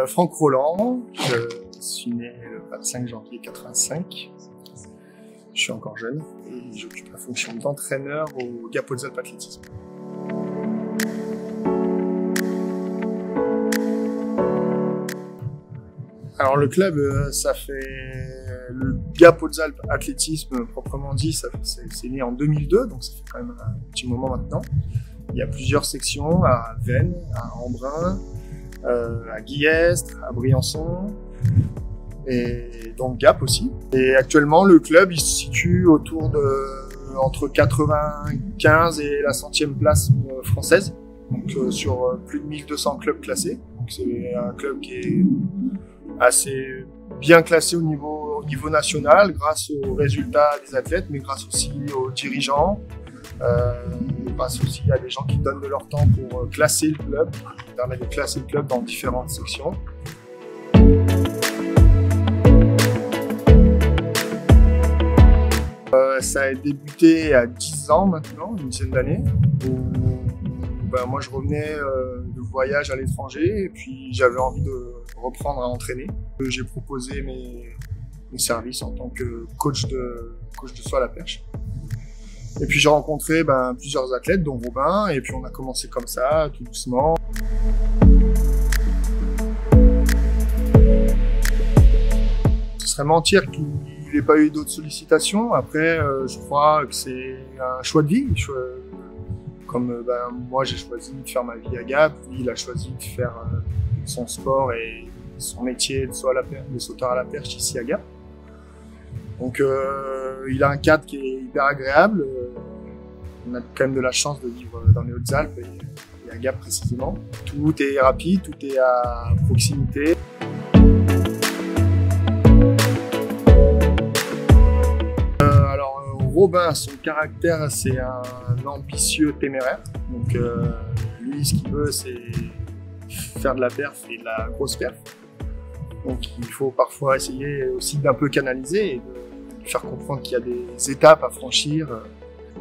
Franck Roland, je suis né le 25 janvier 85. Je suis encore jeune et j'occupe la fonction d'entraîneur au Gap Hautes-Alpes Athlétisme. Alors le club, ça fait le Gap Hautes-Alpes Athlétisme proprement dit, c'est né en 2002, donc ça fait quand même un petit moment maintenant. Il y a plusieurs sections à Veynes, à Embrun, à Guillestre, à Briançon et dans le Gap aussi. Et actuellement, le club il se situe autour de entre 95 et la 100e place française, donc sur plus de 1200 clubs classés. Donc c'est un club qui est assez bien classé au niveau national grâce aux résultats des athlètes, mais grâce aussi aux dirigeants, grâce aussi à des gens qui donnent de leur temps pour classer le club, qui permet de classer le club dans différentes sections. Ça a débuté à 10 ans maintenant, une dizaine d'années, où moi je revenais de voyage à l'étranger et puis j'avais envie de reprendre à entraîner. J'ai proposé mes services en tant que coach de saut à la perche. Et puis j'ai rencontré plusieurs athlètes, dont Robin, et puis on a commencé comme ça, tout doucement. Ce serait mentir qu'il n'ait pas eu d'autres sollicitations. Après, je crois que c'est un choix de vie. Comme moi j'ai choisi de faire ma vie à Gap, lui il a choisi de faire son sport et son métier de sauteur à la perche ici à Gap. Donc il a un cadre qui est hyper agréable. On a quand même de la chance de vivre dans les Hautes-Alpes et à Gap précisément. Tout est rapide, tout est à proximité. Robin, son caractère, c'est un ambitieux téméraire. Donc lui, ce qu'il veut, c'est faire de la perf et de la grosse perf. Donc il faut parfois essayer aussi d'un peu canaliser et de lui faire comprendre qu'il y a des étapes à franchir.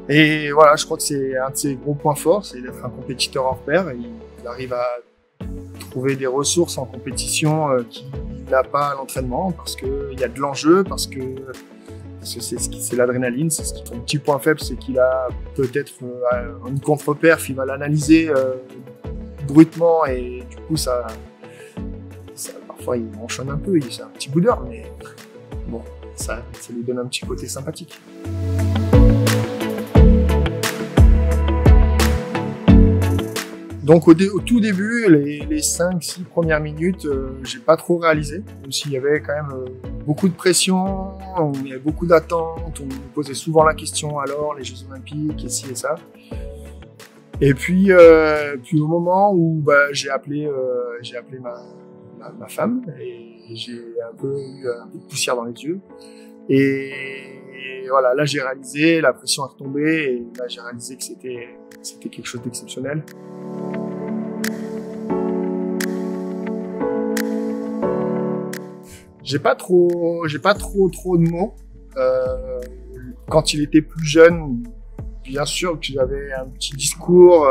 Et voilà, je crois que c'est un de ses gros points forts, c'est d'être un compétiteur hors pair. Il arrive à trouver des ressources en compétition qu'il n'a pas à l'entraînement parce qu'il y a de l'enjeu, parce que c'est l'adrénaline, c'est ce qui son petit point faible, c'est qu'il a peut-être une contre-perf, il va l'analyser brutement et du coup ça parfois il enchaîne un peu, c'est un petit boudeur, mais bon, ça lui donne un petit côté sympathique. Donc au tout début, les 5-6 premières minutes, j'ai pas trop réalisé, même s'il y avait quand même beaucoup de pression, il y avait beaucoup d'attentes, on me posait souvent la question alors les Jeux Olympiques et ci et ça. Et puis au moment où j'ai appelé ma femme et j'ai un peu eu un peu de poussière dans les yeux. Et voilà, là j'ai réalisé, la pression est retombée et là j'ai réalisé que c'était quelque chose d'exceptionnel. J'ai pas trop de mots. Quand il était plus jeune, bien sûr que j'avais un petit discours,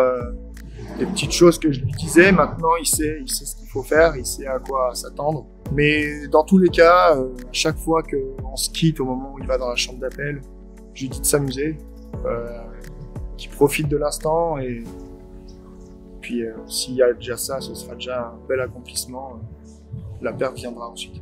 des petites choses que je lui disais. Maintenant, il sait ce qu'il faut faire, il sait à quoi s'attendre. Mais dans tous les cas, à chaque fois qu'on se quitte au moment où il va dans la chambre d'appel, je lui dis de s'amuser, qu'il profite de l'instant et puis s'il y a déjà ça, ce sera déjà un bel accomplissement. La perte viendra ensuite.